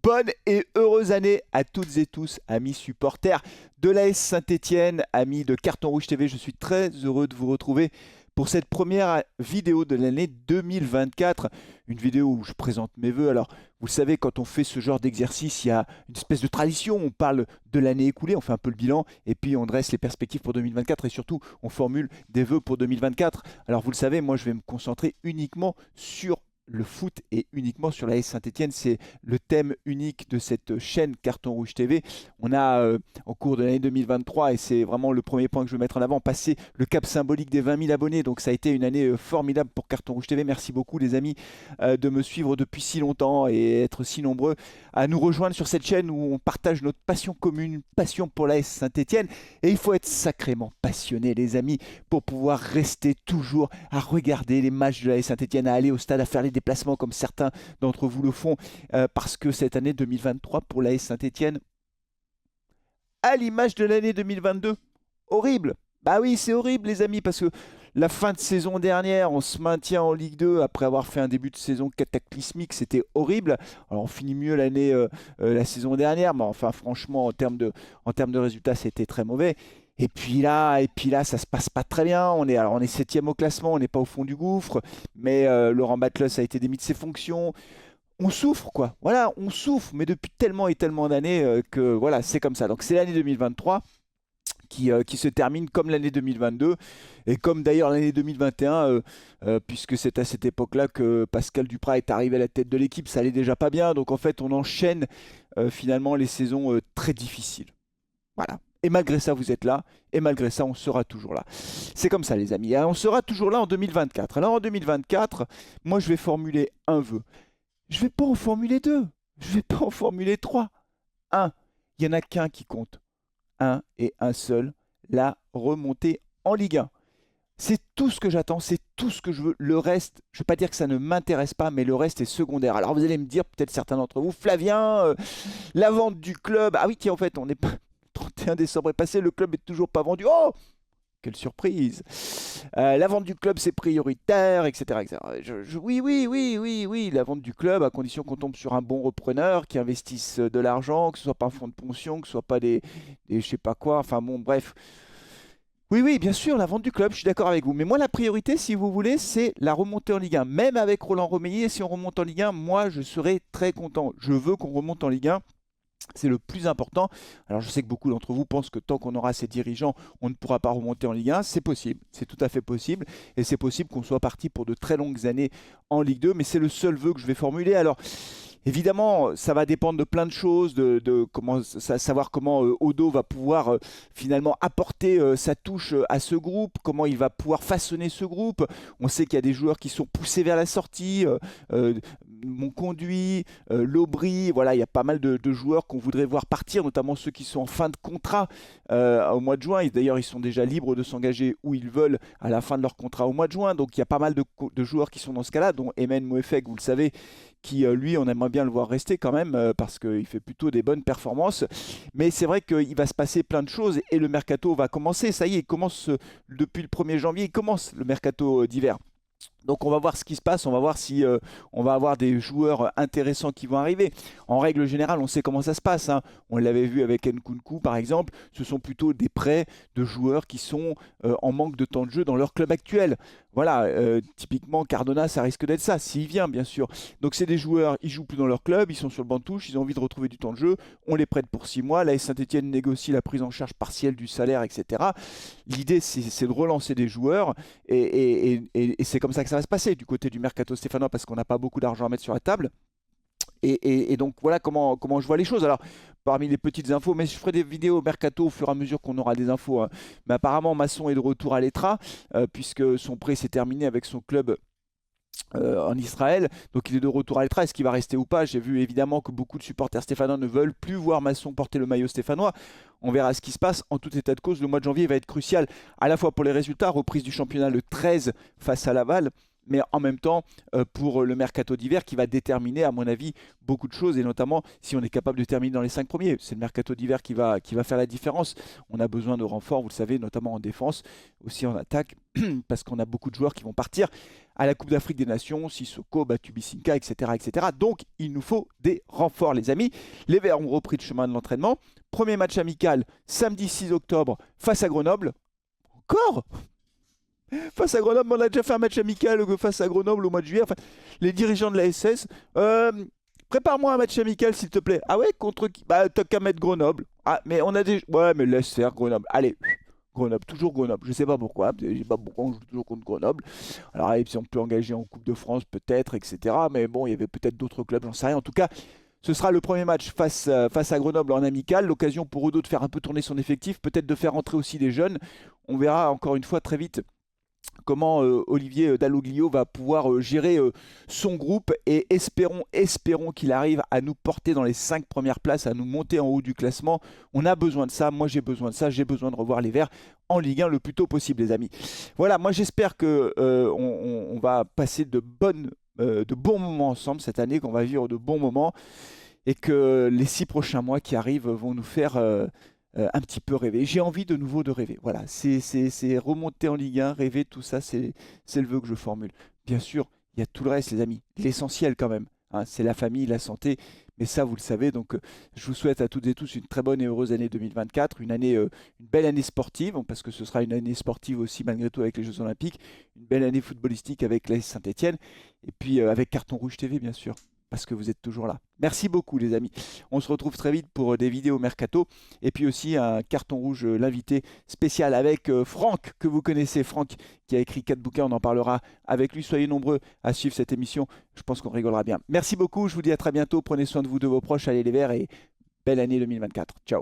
Bonne et heureuse année à toutes et tous, amis supporters de l'AS Saint-Étienne, amis de Carton Rouge TV. Je suis très heureux de vous retrouver pour cette première vidéo de l'année 2024. Une vidéo où je présente mes vœux. Alors, vous le savez, quand on fait ce genre d'exercice, il y a une espèce de tradition. On parle de l'année écoulée, on fait un peu le bilan et puis on dresse les perspectives pour 2024 et surtout, on formule des vœux pour 2024. Alors, vous le savez, moi, je vais me concentrer uniquement sur le foot et uniquement sur l'AS Saint-Étienne. C'est le thème unique de cette chaîne Carton Rouge TV. On a au cours de l'année 2023, et c'est vraiment le premier point que je veux mettre en avant, passé le cap symbolique des 20 000 abonnés. Donc ça a été une année formidable pour Carton Rouge TV. Merci beaucoup les amis de me suivre depuis si longtemps et être si nombreux à nous rejoindre sur cette chaîne où on partage notre passion commune, une passion pour l'AS Saint-Étienne. Et il faut être sacrément passionné les amis pour pouvoir rester toujours à regarder les matchs de l'AS Saint-Étienne, à aller au stade, à faire les déplacements comme certains d'entre vous le font, parce que cette année 2023 pour l'AS Saint-Étienne, à l'image de l'année 2022, horrible. Bah oui, c'est horrible les amis, parce que la fin de saison dernière, on se maintient en Ligue 2 après avoir fait un début de saison cataclysmique, c'était horrible. Alors on finit mieux l'année, la saison dernière, mais enfin franchement en termes de résultats, c'était très mauvais. Et puis là, ça se passe pas très bien. On est septième au classement, on n'est pas au fond du gouffre. Mais Laurent Batlos a été démis de ses fonctions. On souffre, quoi. Voilà, on souffre, mais depuis tellement et tellement d'années que voilà, c'est comme ça. Donc c'est l'année 2023 qui se termine comme l'année 2022 et comme d'ailleurs l'année 2021, puisque c'est à cette époque-là que Pascal Duprat est arrivé à la tête de l'équipe. Ça allait déjà pas bien. Donc en fait, on enchaîne finalement les saisons très difficiles. Voilà. Et malgré ça, vous êtes là. Et malgré ça, on sera toujours là. C'est comme ça, les amis. Et on sera toujours là en 2024. Alors, en 2024, moi, je vais formuler un vœu. Je ne vais pas en formuler deux. Je ne vais pas en formuler trois. Un. Il n'y en a qu'un qui compte. Un et un seul. La remontée en Ligue 1. C'est tout ce que j'attends, c'est tout ce que je veux. Le reste, je ne vais pas dire que ça ne m'intéresse pas, mais le reste est secondaire. Alors, vous allez me dire, peut-être certains d'entre vous, Flavien, la vente du club. Ah oui, tiens, en fait, on n'est pas... 31 décembre est passé, le club est toujours pas vendu. Oh, quelle surprise! La vente du club, c'est prioritaire, etc. etc. Oui, la vente du club, à condition qu'on tombe sur un bon repreneur qui investisse de l'argent, que ce soit pas un fonds de pension, que ce soit pas des je sais pas quoi, enfin bon, bref. Oui, bien sûr, la vente du club, je suis d'accord avec vous. Mais moi, la priorité, si vous voulez, c'est la remontée en Ligue 1. Même avec Roland Romeillet, si on remonte en Ligue 1, moi, je serai très content. Je veux qu'on remonte en Ligue 1. C'est le plus important. Alors je sais que beaucoup d'entre vous pensent que tant qu'on aura ces dirigeants, on ne pourra pas remonter en Ligue 1. C'est possible, c'est tout à fait possible. Et c'est possible qu'on soit parti pour de très longues années en Ligue 2. Mais c'est le seul vœu que je vais formuler. Alors évidemment, ça va dépendre de plein de choses, de comment, savoir comment Odo va pouvoir finalement apporter sa touche à ce groupe, comment il va pouvoir façonner ce groupe. On sait qu'il y a des joueurs qui sont poussés vers la sortie, Monconduit, Lobry, voilà, il y a pas mal de joueurs qu'on voudrait voir partir, notamment ceux qui sont en fin de contrat au mois de juin. D'ailleurs, ils sont déjà libres de s'engager où ils veulent à la fin de leur contrat au mois de juin. Donc il y a pas mal de joueurs qui sont dans ce cas-là, dont Emen Moefeg, vous le savez, qui lui, on aimerait bien le voir rester quand même, parce qu'il fait plutôt des bonnes performances. Mais c'est vrai qu'il va se passer plein de choses et le mercato va commencer. Ça y est, il commence depuis le 1er janvier, il commence le mercato d'hiver. Donc on va voir ce qui se passe, on va voir si on va avoir des joueurs intéressants qui vont arriver. En règle générale, on sait comment ça se passe, hein. On l'avait vu avec Nkunku par exemple, ce sont plutôt des prêts de joueurs qui sont en manque de temps de jeu dans leur club actuel. Voilà, typiquement Cardona, ça risque d'être ça, s'il vient bien sûr. Donc c'est des joueurs, ils jouent plus dans leur club, ils sont sur le banc de touche, ils ont envie de retrouver du temps de jeu, on les prête pour 6 mois, l'AS Saint-Étienne négocie la prise en charge partielle du salaire, etc. L'idée c'est de relancer des joueurs et c'est comme ça que ça va se passer du côté du mercato stéphanois parce qu'on n'a pas beaucoup d'argent à mettre sur la table. Et donc voilà comment je vois les choses. Alors parmi les petites infos, mais je ferai des vidéos mercato au fur et à mesure qu'on aura des infos, hein. Mais apparemment Masson est de retour à l'Etra puisque son prêt s'est terminé avec son club en Israël, donc il est de retour à l'Etra. Est-ce qu'il va rester ou pas? J'ai vu évidemment que beaucoup de supporters stéphanois ne veulent plus voir Masson porter le maillot stéphanois. On verra ce qui se passe. En tout état de cause, le mois de janvier va être crucial à la fois pour les résultats, reprise du championnat le 13 face à Laval, mais en même temps pour le mercato d'hiver qui va déterminer, à mon avis, beaucoup de choses, et notamment si on est capable de terminer dans les 5 premiers. C'est le mercato d'hiver qui va faire la différence. On a besoin de renforts, vous le savez, notamment en défense, aussi en attaque, parce qu'on a beaucoup de joueurs qui vont partir à la Coupe d'Afrique des Nations, Sissoko, Batubisinka, etc., etc. Donc, il nous faut des renforts, les amis. Les Verts ont repris le chemin de l'entraînement. Premier match amical, samedi 6 octobre, face à Grenoble. Encore face à Grenoble, on a déjà fait un match amical face à Grenoble au mois de juillet. Enfin, les dirigeants de la SS, prépare-moi un match amical s'il te plaît. Ah ouais, contre qui? Bah, t'as qu'à mettre Grenoble. Ah, mais on a des. Ouais, mais laisse faire Grenoble. Allez, Grenoble, toujours Grenoble. Je sais pas pourquoi. Je sais pas pourquoi on joue toujours contre Grenoble. Alors, si on peut engager en Coupe de France, peut-être, etc. Mais bon, il y avait peut-être d'autres clubs, j'en sais rien. En tout cas, ce sera le premier match face à Grenoble en amical. L'occasion pour Odo de faire un peu tourner son effectif, peut-être de faire entrer aussi des jeunes. On verra encore une fois très vite comment Olivier Dalloglio va pouvoir gérer son groupe, et espérons qu'il arrive à nous porter dans les 5 premières places, à nous monter en haut du classement. On a besoin de ça, moi j'ai besoin de ça, j'ai besoin de revoir les Verts en Ligue 1 le plus tôt possible, les amis. Voilà, moi j'espère que on va passer de bons moments ensemble cette année, qu'on va vivre de bons moments, et que les 6 prochains mois qui arrivent vont nous faire un petit peu rêver. J'ai envie de nouveau de rêver. Voilà, c'est remonter en Ligue 1, rêver, tout ça, c'est le vœu que je formule. Bien sûr, il y a tout le reste, les amis. L'essentiel quand même, hein, c'est la famille, la santé. Mais ça, vous le savez. Donc, je vous souhaite à toutes et tous une très bonne et heureuse année 2024. Une belle année sportive, parce que ce sera une année sportive aussi, malgré tout, avec les Jeux Olympiques. Une belle année footballistique avec l'AS Saint-Etienne. Et puis, avec Carton Rouge TV, bien sûr, parce que vous êtes toujours là. Merci beaucoup, les amis. On se retrouve très vite pour des vidéos mercato, et puis aussi un carton rouge, l'invité spécial avec Franck, que vous connaissez, Franck qui a écrit 4 bouquins, on en parlera avec lui. Soyez nombreux à suivre cette émission, je pense qu'on rigolera bien. Merci beaucoup, je vous dis à très bientôt, prenez soin de vous, de vos proches, allez les Verts, et belle année 2024. Ciao.